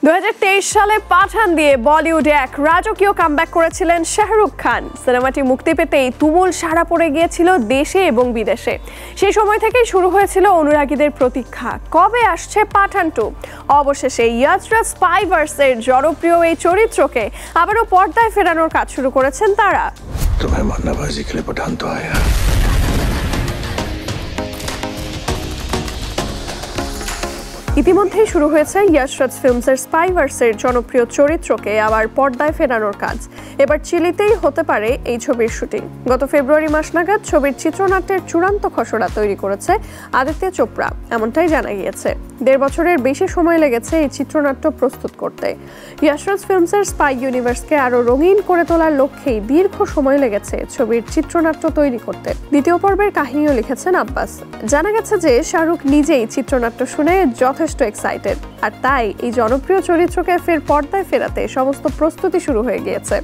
2023 সালে পাঠান দিয়ে বলিউডে এক রাজকীয় কামব্যাক করেছিলেন শাহরুখ খান। সিনেমাটি মুক্তি পেতেই তুমুল সাড়া পড়ে গিয়েছিল দেশে এবং বিদেশে। সেই সময় থেকেই শুরু হয়েছিল অনুরাগীদের প্রতীক্ষা, কবে আসছে পাঠান 2। অবশেষে ইয়াজরাজ স্পাইভার্সের জনপ্রিয় এই চরিত্রকে আবারও পর্দায় ফেরানোর কাজ শুরু করেছেন তারা। तुम्हें मारनाबाजी के लिए पठान तो आया। ইতিমধ্যেই শুরু হয়েছে ইয়াশরাজ ফিল্মসের স্পাইভার্সের জনপ্রিয় চরিত্রকে আবার পর্দায় ফেরানোর কাজ। এবার চিলিতেই হতে পারে এই ছবির শুটিং। গত ফেব্রুয়ারি মাস নাগাদ ছবির চিত্রনাট্যের চূড়ান্ত খসড়া তৈরি করেছে আদিত্য চোপড়া, এমনটাই জানা গিয়েছে। 1.5 বছরের বেশি সময় লেগেছে এই চিত্রনাট্য প্রস্তুত করতে। ইয়াশরাজ ফিল্মসের স্পাই ইউনিভার্সকে আরো রঙিন করে তোলার লক্ষ্যেই দীর্ঘ সময় লেগেছে ছবির চিত্রনাট্য তৈরি করতে। দ্বিতীয় পর্বের কাহিনীও লিখেছেন আব্বাস। জানা গেছে যে শাহরুখ নিজেই চিত্রনাট্য শুনে যথেষ্ট এক্সাইটেড, আর তাই এই জনপ্রিয় চরিত্রকে ফের পর্দায় ফেরাতে সমস্ত প্রস্তুতি শুরু হয়ে গিয়েছে।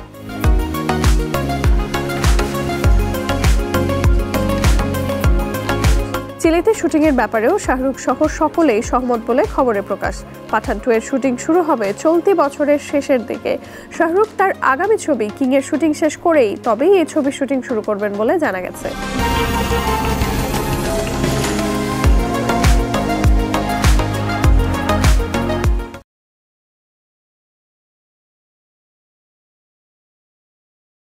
চিলিতে শুটিং এর ব্যাপারেও শাহরুখ সহ সকলেই সহমত বলে খবরে প্রকাশ। পাঠান 2 এর শুটিং শুরু হবে চলতি বছরের শেষের দিকে। শাহরুখ তার আগামী ছবি কিং এর শুটিং শেষ করেই তবেই এই ছবির শুটিং শুরু করবেন বলে জানা গেছে।